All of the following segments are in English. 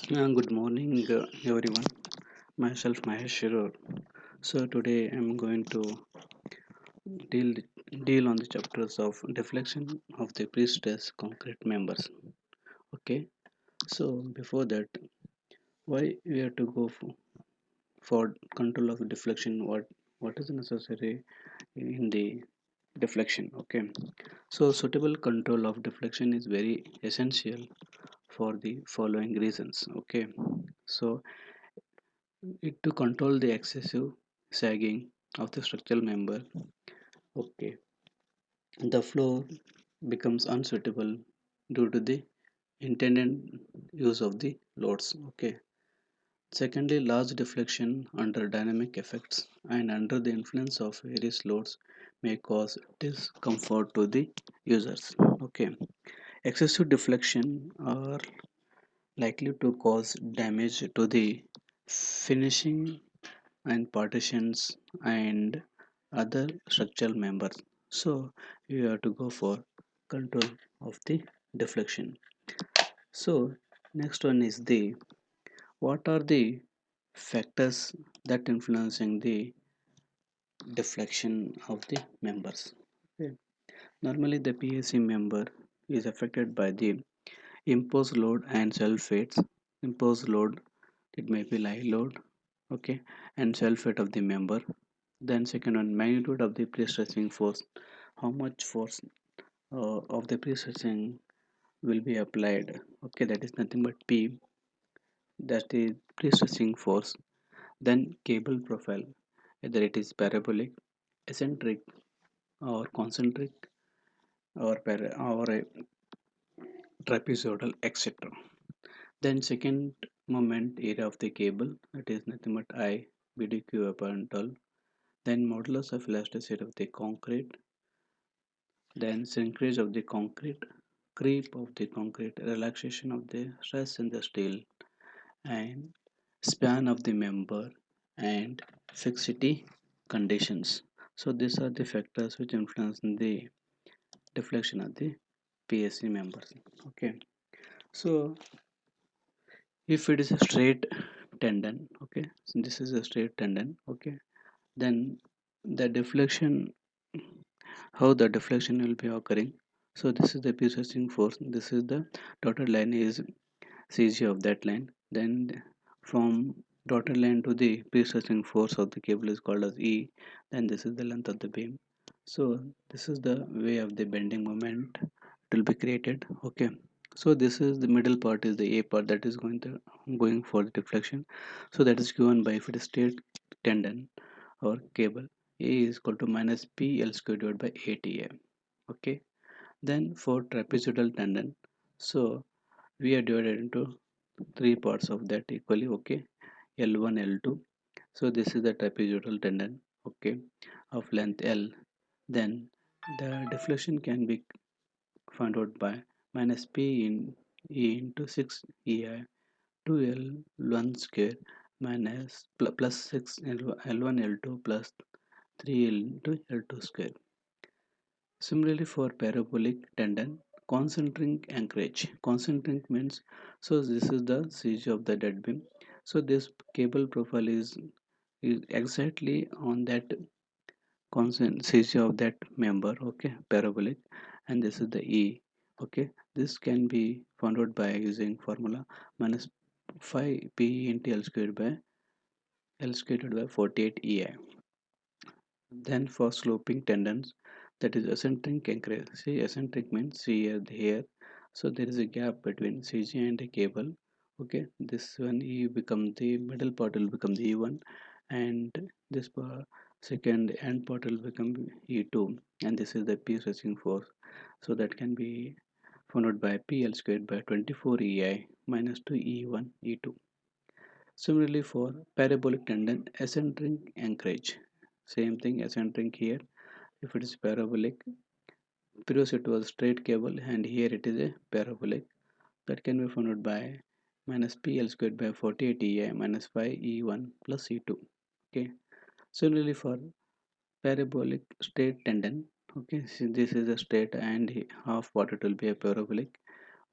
Good morning, everyone. Myself, Mahesh Shirur. So today I'm going to deal deal on the chapters of deflection of the pre-stress concrete members. Okay. So before that, why we have to go for control of deflection? What is necessary in the deflection? Okay. So suitable control of deflection is very essential for the following reasons. Okay. So it to control the excessive sagging of the structural member. Okay, the floor becomes unsuitable due to the intended use of the loads. Okay. Secondly, large deflection under dynamic effects and under the influence of various loads may cause discomfort to the users. Okay. Excessive deflection are likely to cause damage to the finishing and partitions and other structural members. So you have to go for control of the deflection. So next one is the what are the factors that influencing the deflection of the members. Okay. Normally the PAC member is affected by the imposed load and self weights. Imposed load, it may be live load, okay, and self weight of the member. Then second one, magnitude of the pre-stressing force. How much force of the pre-stressing will be applied? Okay, that is nothing but P. That is pre-stressing force. Then cable profile, whether it is parabolic, eccentric, or concentric, or trapezoidal, etc. Then second moment area of the cable, that is nothing but I BDQ upon 12. Then modulus of elasticity of the concrete, then shrinkage of the concrete, creep of the concrete, relaxation of the stress in the steel, and span of the member and fixity conditions. So these are the factors which influence the deflection of the PSC members. Okay. So if it is a straight tendon, okay, so this is a straight tendon, okay, then the deflection, how the deflection will be occurring. So this is the piercing force, this is the dotted line is CG of that line, then from dotted line to the piercing force of the cable is called as E, then this is the length of the beam. So this is the way of the bending moment it will be created. Okay, so this is the middle part is the A part that is going for the deflection. So that is given by if it is straight tendon or cable, A is equal to minus P L square divided by ATA. Okay, then for trapezoidal tendon, so we are divided into three parts of that equally. Okay, L1, L2. So this is the trapezoidal tendon. Okay, of length L. Then the deflection can be found out by minus P in E into 6 EI 2 L1 square minus plus 6 L1 L2 plus 3 L into L2 square. Similarly, for parabolic tendon, concentric anchorage. Concentric means, so this is the CG of the dead beam. So this cable profile is exactly on that constant CG of that member. Okay, parabolic, and this is the E. Okay, this can be found out by using formula minus 5 P into L squared by L squared by 48 EI. Then for sloping tendons, that is eccentric anchorage. See, eccentric means see here. So there is a gap between CG and the cable. Okay, this one E become the middle part will become the E1, and this second end part will become E2, and this is the P stretching force. So that can be found out by PL squared by 24 EI minus 2 E1 E2. Similarly for parabolic tendon, eccentric anchorage. Same thing, eccentric here. If it is parabolic, previous it was straight cable, and here it is a parabolic. That can be found out by minus PL squared by 48 EI minus 5 E1 plus E2. Okay. Similarly for parabolic straight tendon, okay, so this is a straight and half part it will be a parabolic.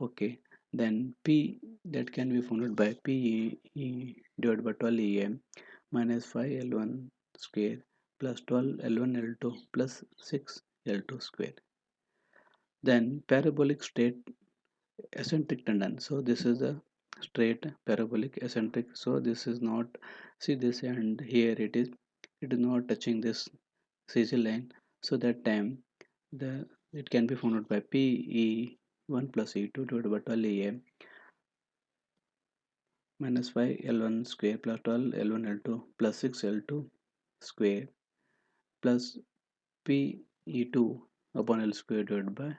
Okay. Then P that can be found by P E divided by 12 EM minus 5 L1 square plus 12 L1 L2 plus 6 L2 square. Then parabolic straight eccentric tangent. So this is a straight parabolic eccentric. So this is not, see this, and here it is not touching this CG line. So that time the it can be found by P E 1 plus E2 divided by 12 EM minus 5 L1 square plus 12 L1 L2 plus 6 L2 square plus P E2 upon L square divided by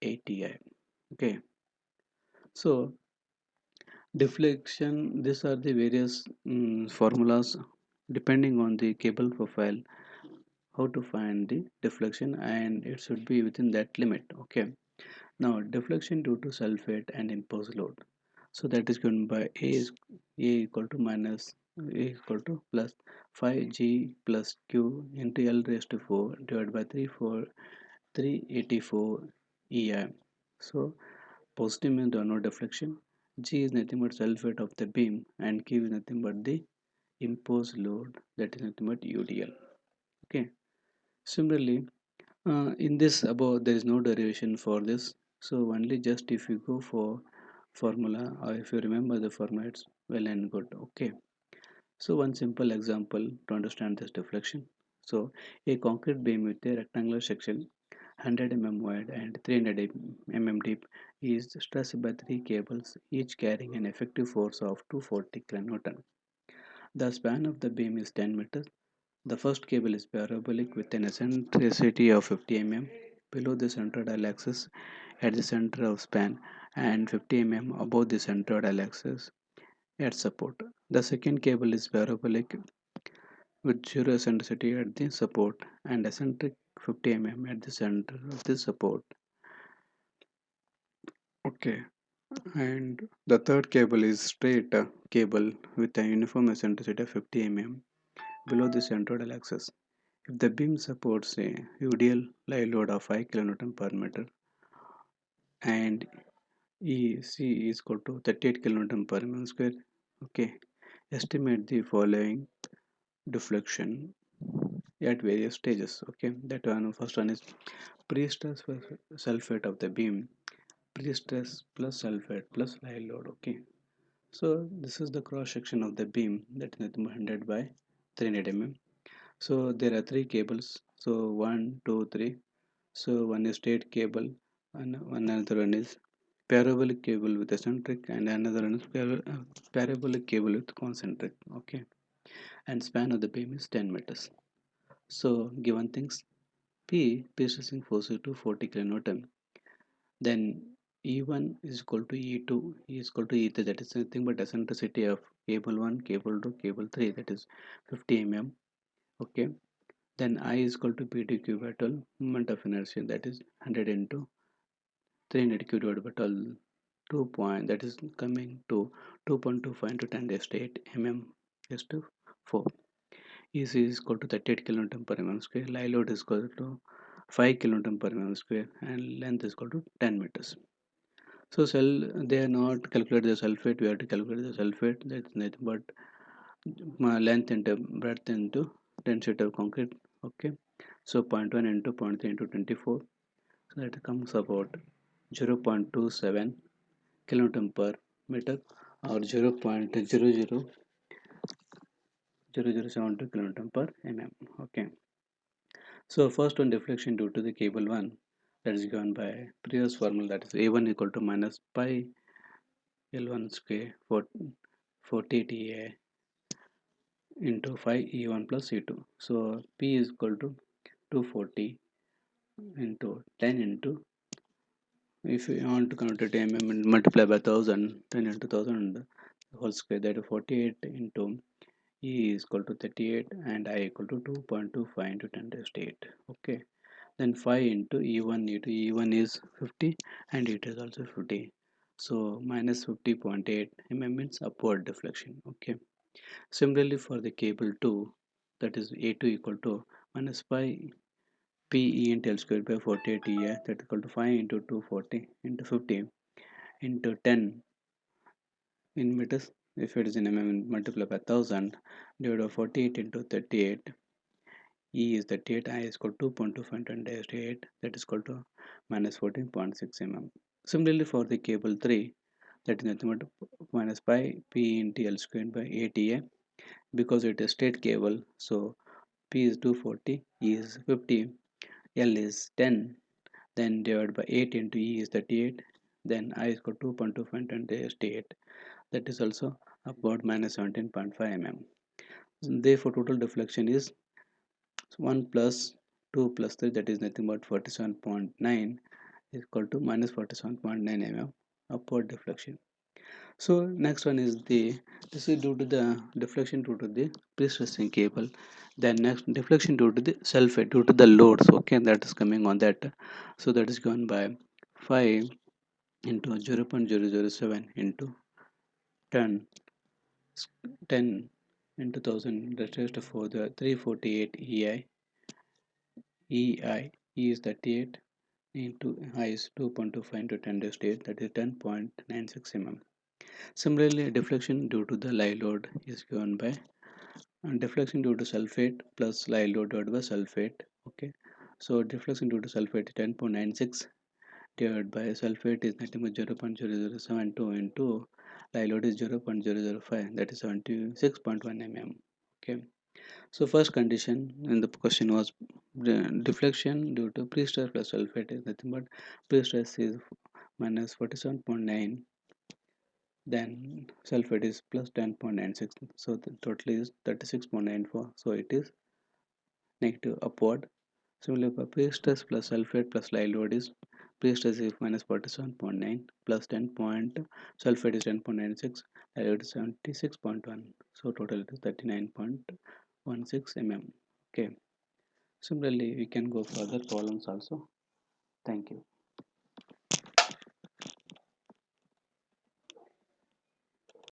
80I. Okay, so deflection, these are the various formulas depending on the cable profile, how to find the deflection, and it should be within that limit. Okay, now deflection due to sulfate and imposed load. So that is given by A equal to minus A equal to plus 5G plus Q into L raised to 4 divided by 384 EI. So positive means there are no deflection. G is nothing but sulfate of the beam, and Q is nothing but the imposed load, that is nothing but UDL. Okay. Similarly, in this above there is no derivation for this. So only just if you go for formula, or if you remember the formula, it's well and good. Okay. So one simple example to understand this deflection. So a concrete beam with a rectangular section 100 mm wide and 300 mm deep is stressed by three cables, each carrying an effective force of 240 kN. The span of the beam is 10 meters. The first cable is parabolic with an eccentricity of 50 mm below the centroidal axis at the center of span and 50 mm above the centroidal axis at support. The second cable is parabolic with zero eccentricity at the support and eccentric 50 mm at the center of the support. Okay, and the third cable is straight cable with a uniform eccentricity of 50 mm below the centroidal axis. If the beam supports a UDL live load of 5 kN per meter and EC is equal to 38 kN per mm square, okay, estimate the following deflection at various stages. Okay, that one, first one is pre-stress sulfate of the beam, pre-stress plus sulfate plus live load. Okay, so this is the cross section of the beam, that is 100 by 300 mm. So there are three cables, so one two three. So one is straight cable and one another one is parabolic cable with eccentric and another one is parabolic cable with concentric. Okay, and span of the beam is 10 meters. So given things, P stressing force is 240 kilonewton. Then E1 is equal to E2 is equal to E3, that is nothing but eccentricity of cable 1, cable 2, cable 3, that is 50 mm. Okay. Then I is equal to P dq by 12, moment of inertia, that is 100 into 300 q divided by 12, 2 point, that is coming to 2.25 into 10 raised to 8 mm is to 4. EC is equal to 38 kilonewton per mm square. Live load is equal to 5 kilonewton per mm square and length is equal to 10 meters. So cell, they are not calculate the sulfate. We have to calculate the sulfate. That's nothing but length into breadth into density of concrete. Okay. So zero point 0.1 into zero point 0.3 into 24. So that comes about 0.27 kilonewton per meter or 0.000072 kilonewton per mm. Okay. So first one, deflection due to the cable 1, that is given by previous formula, that is A1 equal to minus pi L1 square for 40 TA into 5 E1 plus E2. So P is equal to 240 into 10 into, if you want to convert it to mm and multiply by 1000, 10 into 1000 whole square, that is 48 into E is equal to 38 and I equal to 2.25 into 10 raised to 8. Okay. Then 5 into E1, E1 is 50 and it is also 50. So minus 50.8 mm means upward deflection. Okay. Similarly for the cable 2, that is A2 equal to minus pi PE into L square by 48 EA, that is equal to 5 into 240 into 50 into 10 in meters. If it is in mm, multiply by 1000 divided by 48 into 38. E is 38, I is equal to 2.25 10 to 8, that is equal to minus 14.6 mm. Similarly for the cable 3, that is nothing but minus pi p into L squared by 8 A, because it is straight cable, so P is 240, E is 50, L is 10, then divided by 8 into E is 38, then I is equal to 2.25 10 to 8, that is also about minus 17.5 mm. Therefore total deflection is 1 plus 2 plus 3, that is nothing but 47.9, is equal to minus 47.9 mm upward deflection. So next one is this is due to the deflection due to the pre-stressing cable. Then next deflection due to the sulfate due to the loads, okay, that is coming on that. So that is given by 5 into 0.007 into 10 10 into 1000, that is for the 348 EI. E is 38 into I is 2.25 into 10 raised to 8, that is 10.96 mm. Similarly, deflection due to the live load is given by deflection due to sulfate plus live load divided by sulfate. Okay, so deflection due to sulfate is 10.96 divided by sulfate is nothing but 0.0072 into live load is 0.005, that is 76.1 mm. Okay, so first condition in the question was deflection due to pre-stress plus sulfate is nothing but pre-stress is minus 47.9, then sulfate is plus 10.96, so the total is 36.94, so it is negative upward. Similarly for pre-stress plus sulfate plus live load is pre-stress is minus 47.9 plus 10 point, sulfate is 10.96, live load is 76.1, so total it is 39.16 mm. Okay, similarly we can go for other problems also. Thank you.